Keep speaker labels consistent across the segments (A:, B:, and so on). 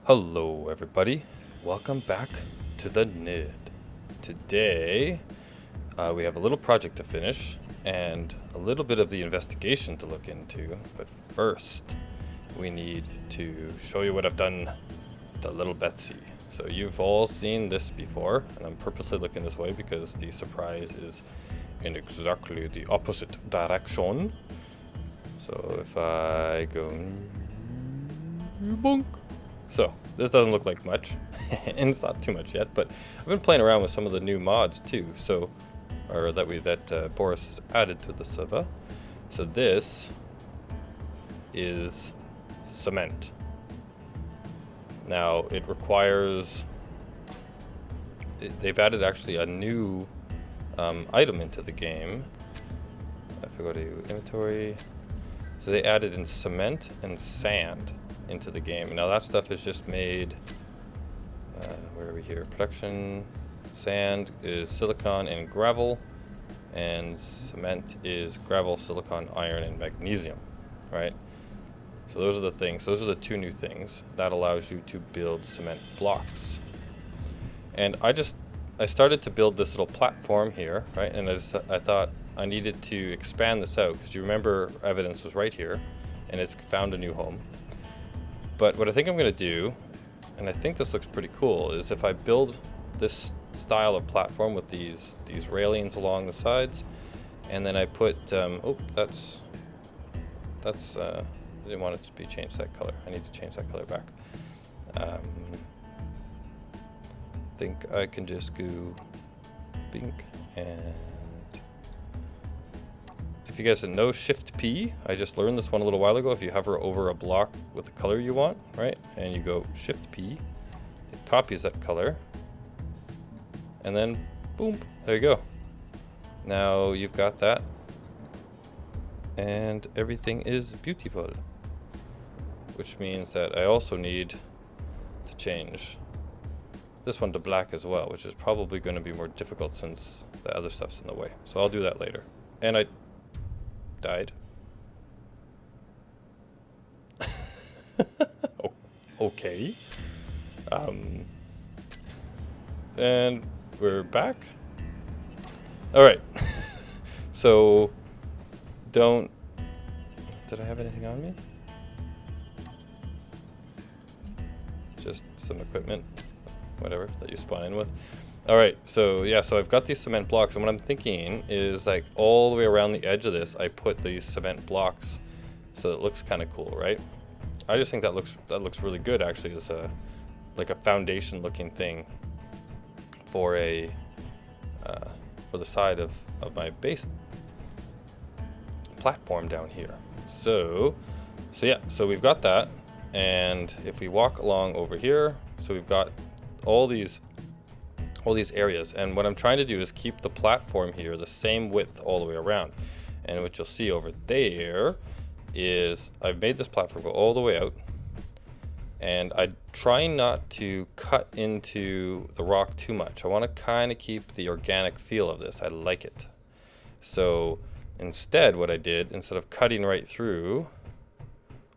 A: Hello everybody, welcome back to the Nidd. Today we have a little project to finish and a little bit of the investigation to look into, but first we need to show you what I've done to little Betsy. So you've all seen this before, and I'm purposely looking this way because the surprise is in exactly the opposite direction. So if I go bonk. So this doesn't look like much, and it's not too much yet, but I've been playing around with some of the new mods too, that Boris has added to the server. So this is cement. Now it requires, they've added actually a new item into the game. If I go to inventory, so they added in cement and sand into the game. Now that stuff is just made, where are we here? Production, sand is silicon and gravel, and cement is gravel, silicon, iron, and magnesium, right? So those are the things, those are the two new things. That allows you to build cement blocks. And I started to build this little platform here, right? And I thought I needed to expand this out, because you remember evidence was right here, and it's found a new home. But what I think I'm going to do, and I think this looks pretty cool, is if I build this style of platform with these railings along the sides, and then I put, I didn't want it to be changed that color. I need to change that color back. I think I can just go pink, and if you guys didn't know, Shift P, I just learned this one a little while ago. If you hover over a block with the color you want, right, and you go Shift P, it copies that color, and then boom, there you go. Now you've got that, and everything is beautiful, which means that I also need to change this one to black as well, which is probably going to be more difficult since the other stuff's in the way. So I'll do that later. And I died. Okay. And we're back. All right. So did I have anything on me? Just some equipment, whatever, that you spawn in with. All right, so yeah, so I've got these cement blocks, and what I'm thinking is, like, all the way around the edge of this, I put these cement blocks so it looks kind of cool, right? I just think that looks really good, actually, as like a foundation looking thing for for the side of my base platform down here. So yeah, so we've got that, and if we walk along over here, so we've got all these areas, and what I'm trying to do is keep the platform here the same width all the way around. And what you'll see over there is I've made this platform go all the way out, and I try not to cut into the rock too much. I want to kind of keep the organic feel of this. I like it. So instead, what I did, instead of cutting right through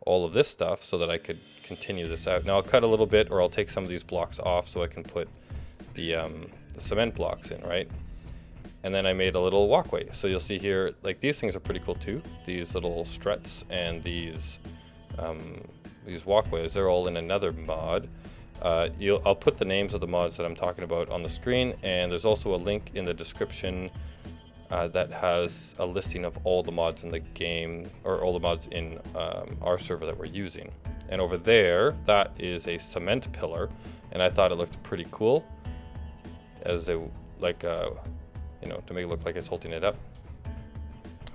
A: all of this stuff so that I could continue this out, now I'll cut a little bit, or I'll take some of these blocks off so I can put the cement blocks in, right? And then I made a little walkway. So you'll see here, like, these things are pretty cool too. These little struts and these walkways, they're all in another mod. I'll put the names of the mods that I'm talking about on the screen, and there's also a link in the description that has a listing of all the mods in the game, or all the mods in our server that we're using. And over there, that is a cement pillar, and I thought it looked pretty cool as to make it look like it's holding it up.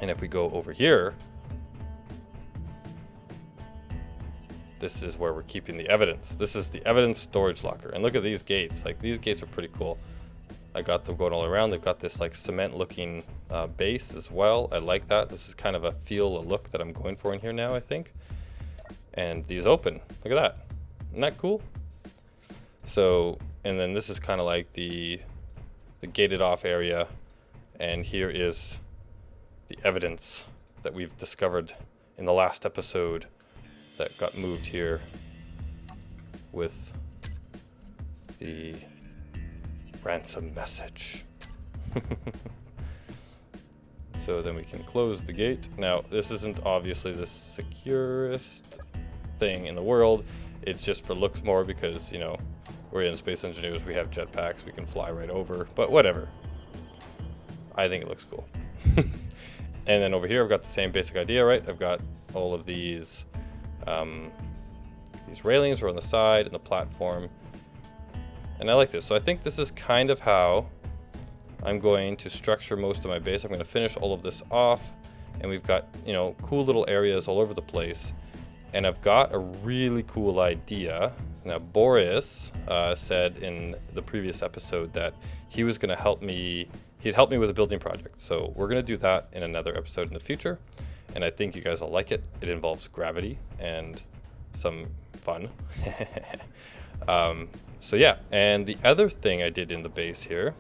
A: And if we go over here, this is where we're keeping the evidence. This is the evidence storage locker, and look at these gates. Like, these gates are pretty cool. I got them going all around. They've got this like cement looking base as well. I like that. This is kind of a look that I'm going for in here now, I think. And these open. Look at that. Isn't that cool? So, and then this is kind of like the gated off area, and here is the evidence that we've discovered in the last episode that got moved here with the ransom message. So then we can close the gate. Now, this isn't obviously the securest thing in the world. It's just for looks more because, you know, we're in space engineers, we have jetpacks, we can fly right over, but whatever. I think it looks cool. And then over here, I've got the same basic idea, right? I've got all of these railings are on the side and the platform. And I like this. So I think this is kind of how I'm going to structure most of my base. I'm going to finish all of this off, and we've got, you know, cool little areas all over the place. And I've got a really cool idea. Now, Boris said in the previous episode that he was going to help me. He'd help me with a building project. So we're going to do that in another episode in the future. And I think you guys will like it. It involves gravity and some fun. So yeah, and the other thing I did in the base here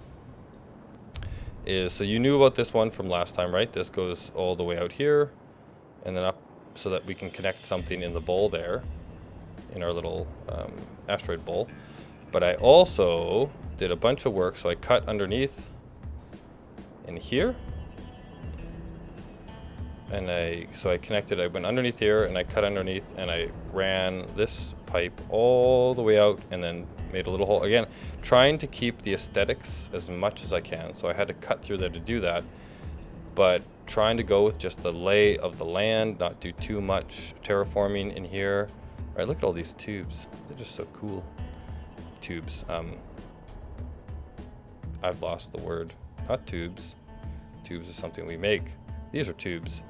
A: is, so you knew about this one from last time, right? This goes all the way out here and then up so that we can connect something in the bowl there, in our little asteroid bowl. But I also did a bunch of work, so I cut underneath in here. And I connected, I went underneath here and I cut underneath and I ran this pipe all the way out and then made a little hole. Again, trying to keep the aesthetics as much as I can. So I had to cut through there to do that, but trying to go with just the lay of the land, not do too much terraforming in here. All right, look at all these tubes. They're just so cool. Tubes. I've lost the word. Not tubes. Tubes is something we make. These are tubes.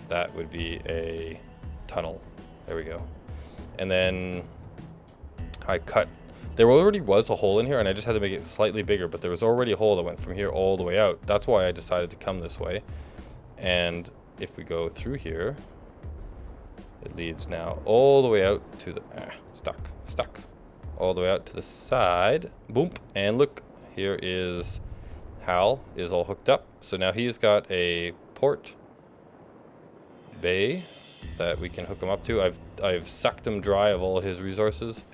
A: That would be a tunnel. There we go. And then I cut. There already was a hole in here, and I just had to make it slightly bigger, but there was already a hole that went from here all the way out. That's why I decided to come this way. And if we go through here, it leads now all the way out to the... stuck. All the way out to the side. Boom. And look, here is... Hal is all hooked up. So now he's got a port bay that we can hook him up to. I've sucked him dry of all his resources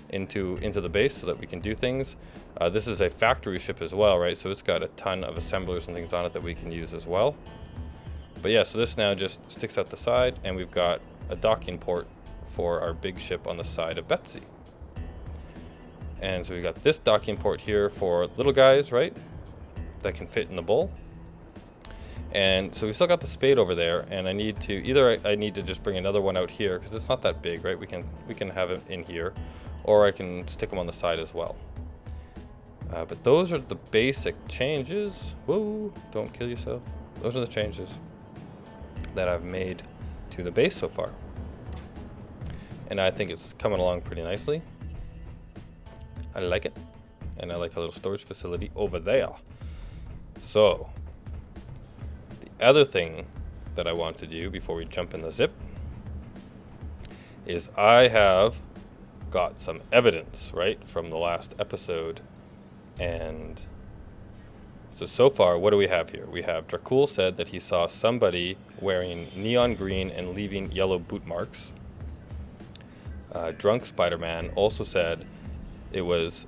A: into the base so that we can do things. This is a factory ship as well, right? So it's got a ton of assemblers and things on it that we can use as well. But yeah, so this now just sticks out the side, and we've got a docking port for our big ship on the side of Betsy. And so we've got this docking port here for little guys, right? That can fit in the bowl. And so we still got the spade over there, and I need to either I need to just bring another one out here because it's not that big, right? We can have it in here, or I can stick them on the side as well. But those are the basic changes. Whoa, don't kill yourself. Those are the changes that I've made to the base so far. And I think it's coming along pretty nicely. I like it. And I like a little storage facility over there. So, the other thing that I want to do before we jump in the zip is I have got some evidence, right, from the last episode. And so far, what do we have here? We have Dracul said that he saw somebody wearing neon green and leaving yellow boot marks. Drunk Spider-Man also said it was...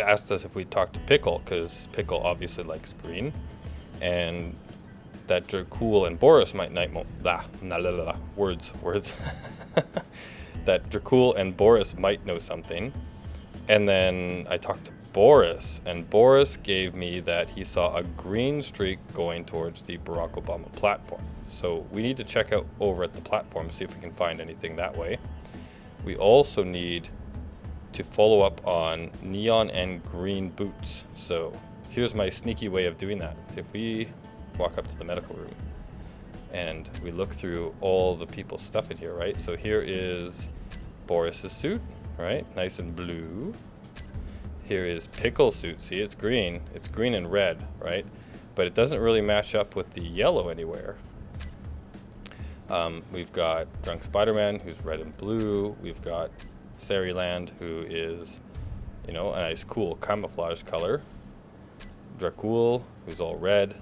A: asked us if we talked to Pickle, because Pickle obviously likes green. And that Dracul and Boris might words. That Dracul and Boris might know something. And then I talked to Boris, and Boris gave me that he saw a green streak going towards the Barack Obama platform. So we need to check out over at the platform to see if we can find anything that way. We also need to follow up on neon and green boots. So here's my sneaky way of doing that. If we walk up to the medical room and we look through all the people's stuff in here, right? So here is Boris's suit, right? Nice and blue. Here is Pickle's suit. See, it's green. It's green and red, right? But it doesn't really match up with the yellow anywhere. We've got Drunk Spider-Man, who's red and blue. We've got Sariland, who is, you know, a nice cool camouflage color. Dracul, who's all red.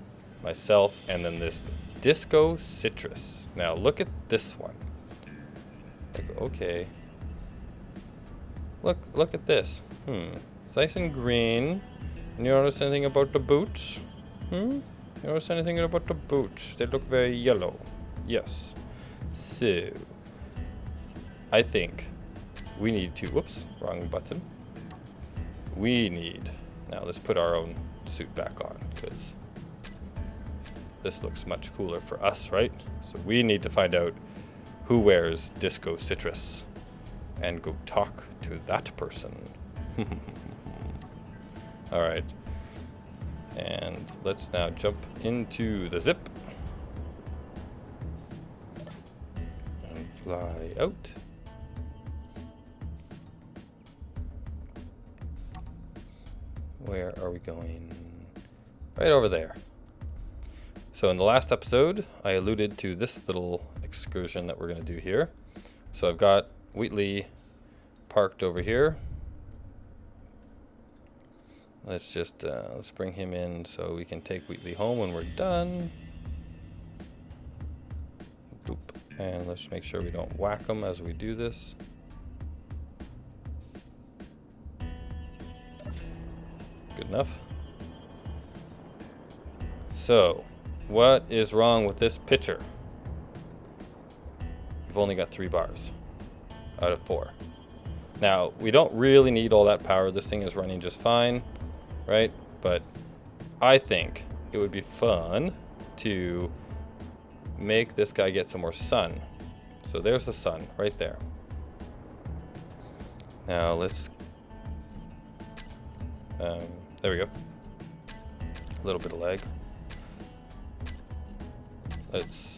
A: Myself, and then this Disco Citrus. Now look at this one. Like, okay, Look at this. It's nice and green. And you notice anything about the boots? You notice anything about the boots? They look very yellow. Yes. So, I think we need to, whoops, wrong button. Now let's put our own suit back on, because this looks much cooler for us, right? So we need to find out who wears Disco Citrus and go talk to that person. All right. And let's now jump into the zip and fly out. Where are we going? Right over there. So in the last episode, I alluded to this little excursion that we're going to do here. So I've got Wheatley parked over here. Let's just let's bring him in so we can take Wheatley home when we're done. Boop. And let's make sure we don't whack him as we do this. Good enough. So, what is wrong with this picture? We've only got 3 bars out of 4. Now, we don't really need all that power. This thing is running just fine, right? But I think it would be fun to make this guy get some more sun. So there's the sun right there. Now let's, there we go. A little bit of lag. Let's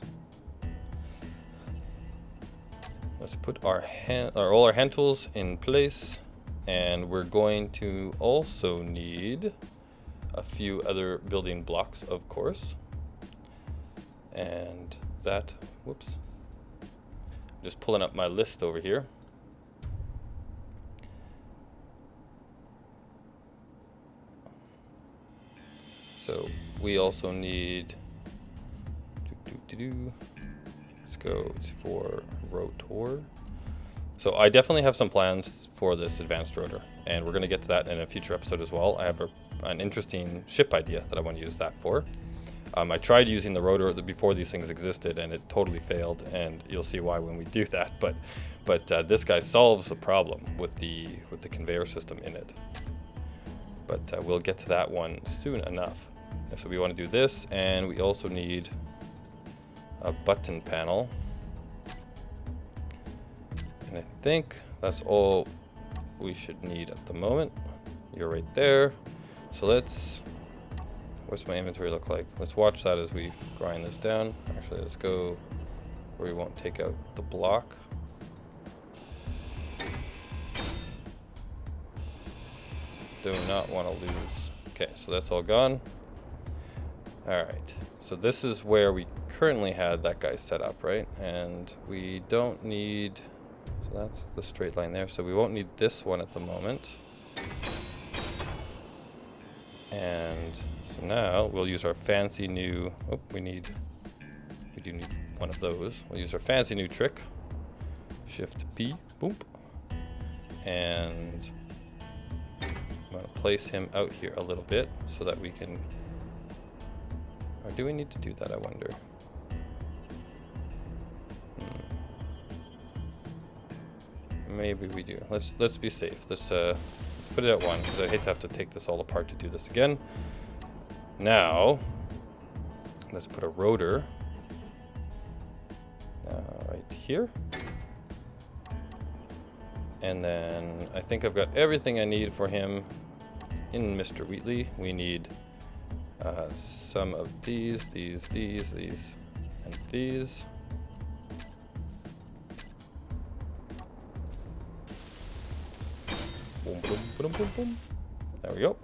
A: put our all our hand tools in place, and we're going to also need a few other building blocks, of course. And that, whoops, just pulling up my list over here. So we also need, let's go for rotor. So I definitely have some plans for this advanced rotor, and we're going to get to that in a future episode as well. I have an interesting ship idea that I want to use that for. I tried using the rotor before these things existed, and it totally failed, and you'll see why when we do that. But this guy solves the problem with the conveyor system in it. But we'll get to that one soon enough. And so we want to do this, and we also need a button panel. And I think that's all we should need at the moment. You're right there. So what's my inventory look like? Let's watch that as we grind this down. Actually, let's go where we won't take out the block. Do not want to lose. Okay, so that's all gone. All right, so this is where we currently had that guy set up, right? And we don't need, so that's the straight line there. So we won't need this one at the moment. And so now we'll use our fancy new, we do need one of those. We'll use our fancy new trick. Shift P, boop. And I'm gonna place him out here a little bit so that we can, or do we need to do that, I wonder? Maybe we do. Let's be safe. Let's put it at 1, because I hate to have to take this all apart to do this again. Now, let's put a rotor right here. And then I think I've got everything I need for him in Mr. Wheatley. We need some of these, and these. Boom, boom, boom, boom, boom. There we go.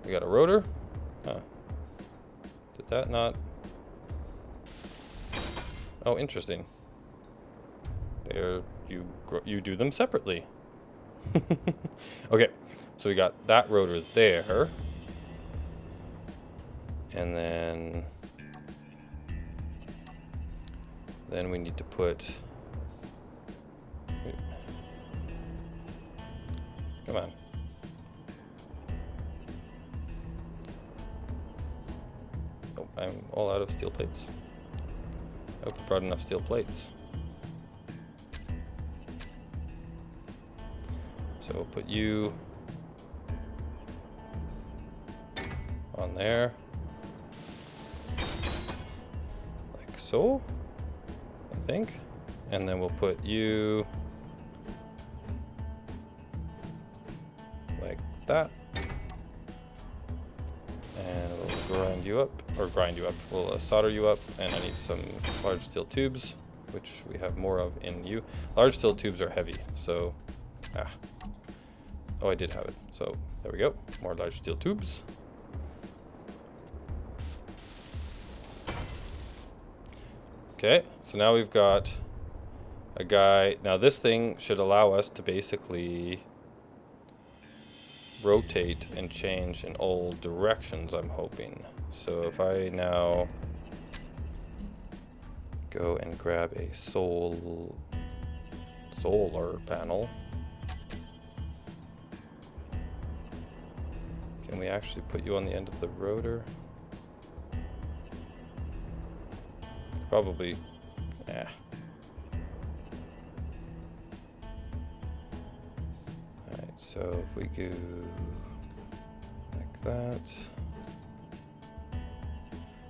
A: We got a rotor. Did that not? Oh, interesting. There, you do them separately. Okay, so we got that rotor there. And then we need to put, Come on. Oh, I'm all out of steel plates. I hope I brought enough steel plates. So we'll put you on there. Like so, I think. And then we'll put you like that. And we'll grind you up, we'll solder you up, and I need some large steel tubes, which we have more of in you. Large steel tubes are heavy, so, oh, I did have it. So there we go, more large steel tubes. Okay, so now we've got a guy. Now this thing should allow us to basically rotate and change in all directions, I'm hoping. So if I now go and grab a solar panel, can we actually put you on the end of the rotor? Probably, yeah. Alright, so if we go like that.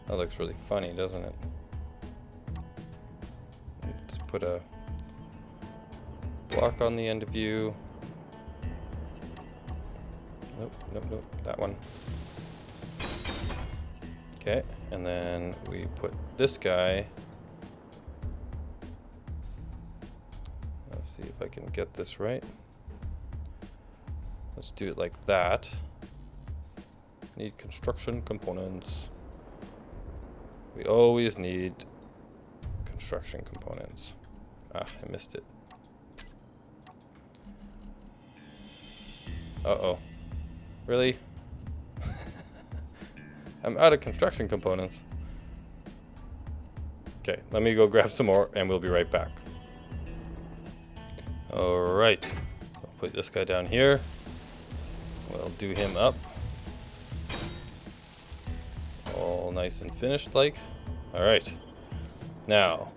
A: That looks really funny, doesn't it? Let's put a block on the end of you. Nope, that one. Okay, and then we put this guy. Let's see if I can get this right. Let's do it like that. Need construction components. We always need construction components. Ah, I missed it. Uh-oh. Really? I'm out of construction components. Okay, let me go grab some more and we'll be right back. Alright, I'll put this guy down here. We'll do him up. All nice and finished like. Alright. Now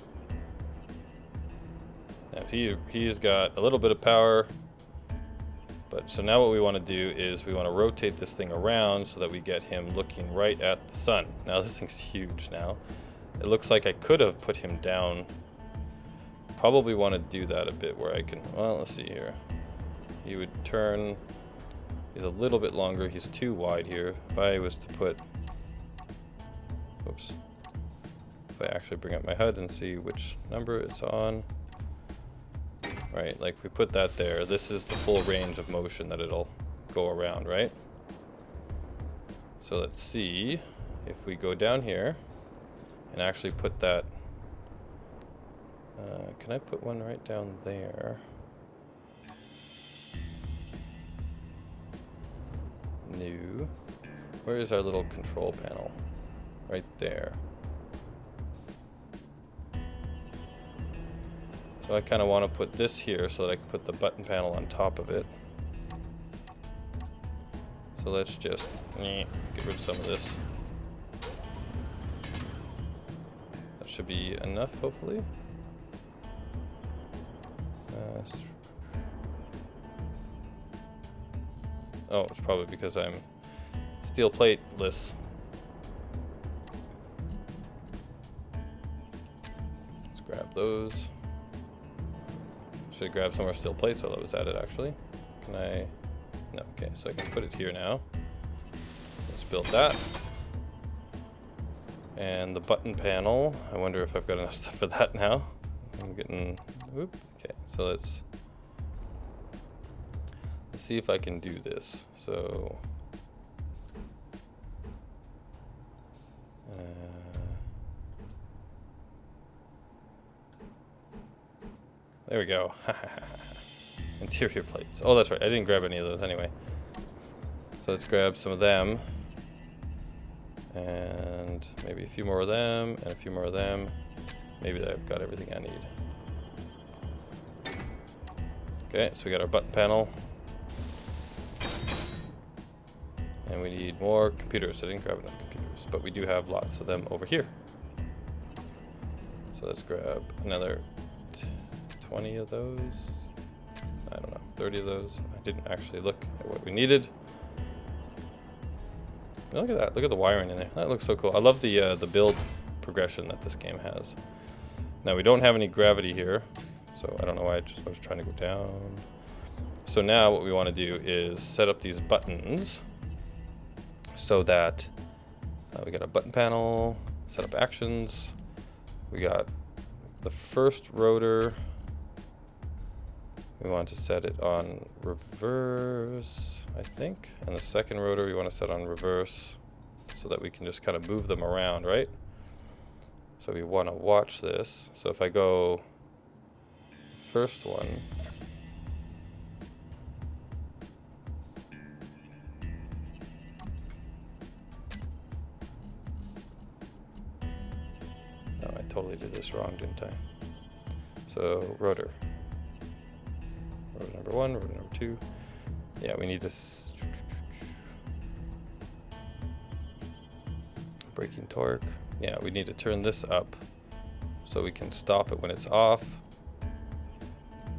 A: he's got a little bit of power. But so now what we want to do is we want to rotate this thing around so that we get him looking right at the sun. Now this thing's huge now. It looks like I could have put him down. Probably want to do that a bit where I can, well, let's see here. He would turn, he's a little bit longer, he's too wide here. If I was to put, whoops. If I actually bring up my HUD and see which number it's on. Right, like we put that there. This is the full range of motion that it'll go around, right? So let's see if we go down here and actually put that. Can I put one right down there? New. Where is our little control panel? Right there. So I kind of want to put this here so that I can put the button panel on top of it. So let's just get rid of some of this. That should be enough, hopefully. Oh, it's probably because I'm steel plateless. Let's grab those. Should grab some more steel plates while I was at it, actually. Can I? No, okay, so I can put it here now. Let's build that. And the button panel, I wonder if I've got enough stuff for that now. I'm getting, whoop, okay, so let's see if I can do this. So, there we go. Interior plates. Oh, that's right. I didn't grab any of those anyway. So let's grab some of them. And maybe a few more of them, and a few more of them. Maybe I've got everything I need. Okay, so we got our button panel. And we need more computers. I didn't grab enough computers, but we do have lots of them over here. So let's grab another 20 of those. I don't know, 30 of those. I didn't actually look at what we needed. Look at that. Look at the wiring in there. That looks so cool. I love the build progression that this game has. Now we don't have any gravity here, so I don't know why I was trying to go down. So now what we want to do is set up these buttons so that we got a button panel, set up actions. We got the first rotor. We want to set it on reverse, I think. And the second rotor we want to set on reverse so that we can just kind of move them around, right? So we want to watch this. So if I go first one, oh, I totally did this wrong, didn't I? So rotor. Rotor number 1, rotor number 2. Yeah, we need this braking torque. Yeah, we need to turn this up so we can stop it when it's off.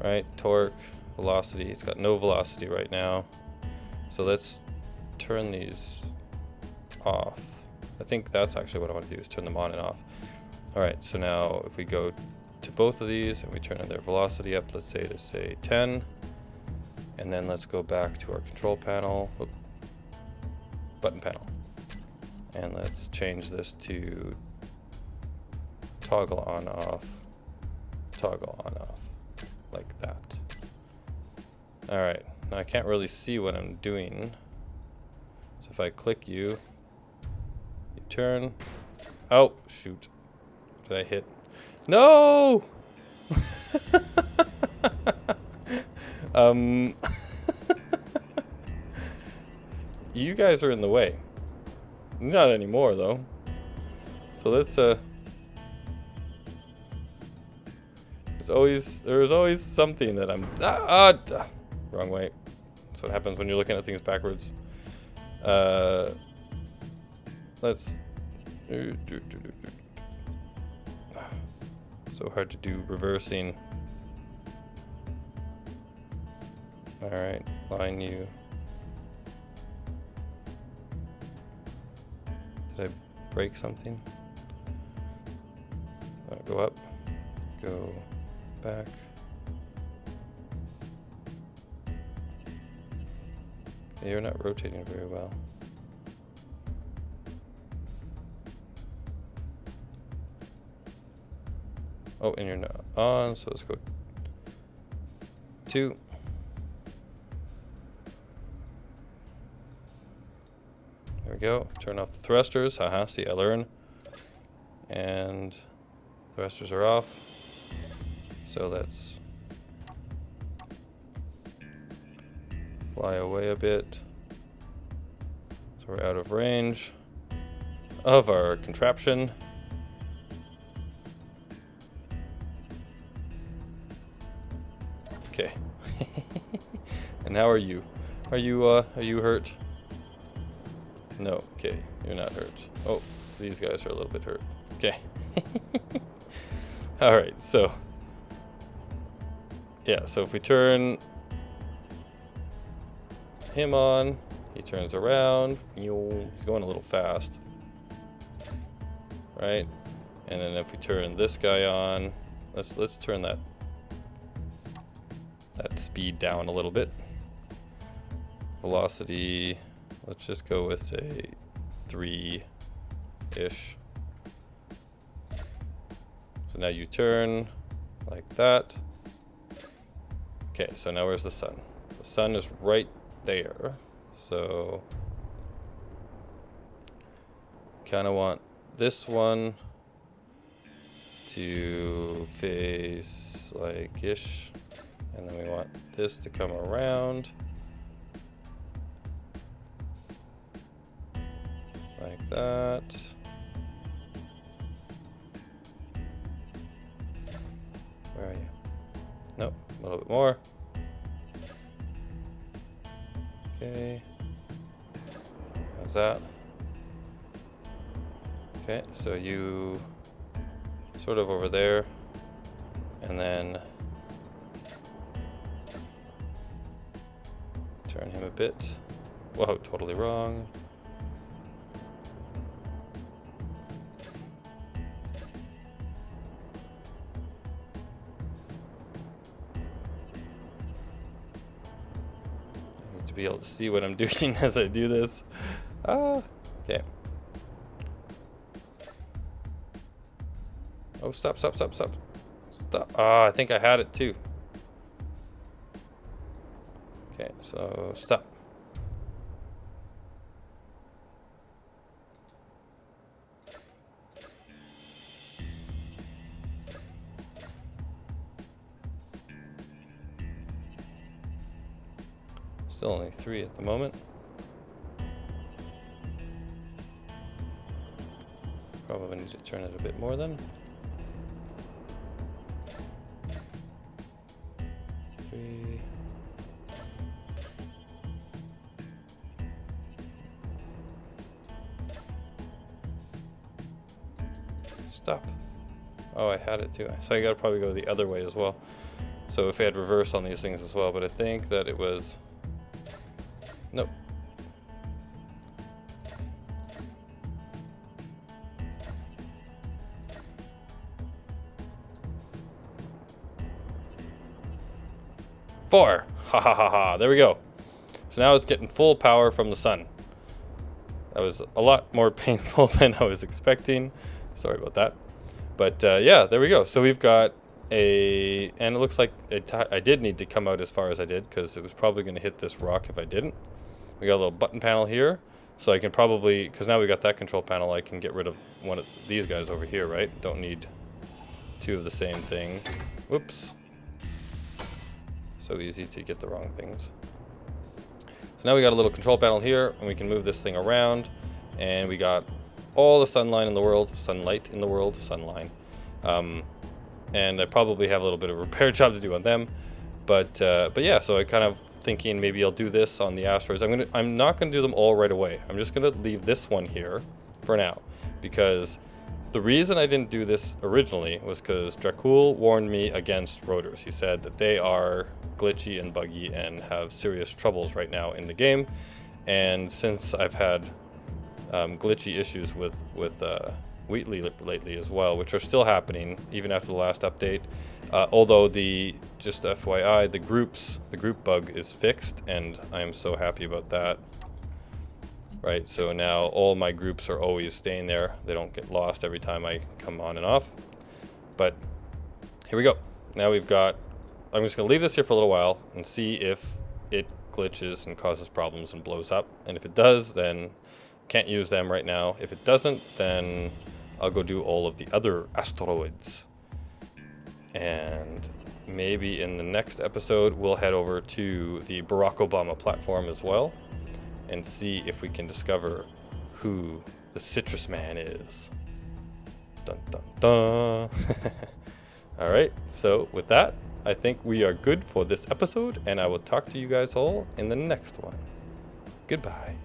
A: Right, torque, velocity. It's got no velocity right now. So let's turn these off. I think that's actually what I want to do, is turn them on and off. All right, so now if we go to both of these and we turn their velocity up, let's say to say 10, and then let's go back to our control panel, button panel, and let's change this to toggle on off, like that. All right, now I can't really see what I'm doing, so if I click you turn. Oh shoot, did I hit? No! You guys are in the way. Not anymore though. So let's there's always something that I'm wrong way. That's what happens when you're looking at things backwards. Let's so hard to do reversing. All right, line you. Did I break something? Go up, go back. You're not rotating very well. Oh, and you're not on, so let's go 2. There we go. Turn off the thrusters. Haha, see, I learn. And thrusters are off. So let's fly away a bit. So we're out of range of our contraption. Okay. And how are you? Are you hurt? No. Okay, you're not hurt. Oh, these guys are a little bit hurt. Okay. All right. So yeah. So if we turn him on, he turns around. He's going a little fast, right? And then if we turn this guy on, let's turn that speed down a little bit. Velocity, let's just go with say 3-ish. So now you turn like that. Okay, so now where's the sun? The sun is right there. So kind of want this one to face like ish. And then we want this to come around like that. Where are you? Nope, a little bit more. was that? Okay, so you sort of over there, and then turn him a bit. Whoa, totally wrong. I need to be able to see what I'm doing as I do this. Okay. Oh, stop. Stop. Ah, I think I had it too. Okay, so stop. Still only 3 at the moment. Probably need to turn it a bit more then. 3. Stop. Oh, I had it too. So I gotta probably go the other way as well. So if I had reverse on these things as well, but I think that it was... Nope. Four. Ha ha ha ha. There we go. So now it's getting full power from the sun. That was a lot more painful than I was expecting. Sorry about that. But yeah, there we go. So we've got and it looks like I did need to come out as far as I did, because it was probably going to hit this rock if I didn't. We got a little button panel here, so I can probably, because now we got that control panel, I can get rid of one of these guys over here, right? Don't need 2 of the same thing. Whoops. So easy to get the wrong things. So now we got a little control panel here, and we can move this thing around, and we got all the sunlight in the world, sunline. And I probably have a little bit of a repair job to do on them, but yeah. So I kind of thinking maybe I'll do this on the asteroids. I'm not gonna do them all right away. I'm just gonna leave this one here for now, because the reason I didn't do this originally was because Dracul warned me against rotors. He said that they are glitchy and buggy and have serious troubles right now in the game. And since I've had glitchy issues with Wheatley lately as well, which are still happening even after the last update, although just FYI, the group bug is fixed, and I am so happy about that. Right, so now all my groups are always staying there. They don't get lost every time I come on and off. But here we go. Now we've got, I'm just gonna leave this here for a little while and see if it glitches and causes problems and blows up. And if it does, then can't use them right now. If it doesn't, then I'll go do all of the other asteroids. And maybe in the next episode, we'll head over to the Barack Obama platform as well, and see if we can discover who the Citrus Man is. Dun dun dun. All right, so with that, I think we are good for this episode, and I will talk to you guys all in the next one. Goodbye.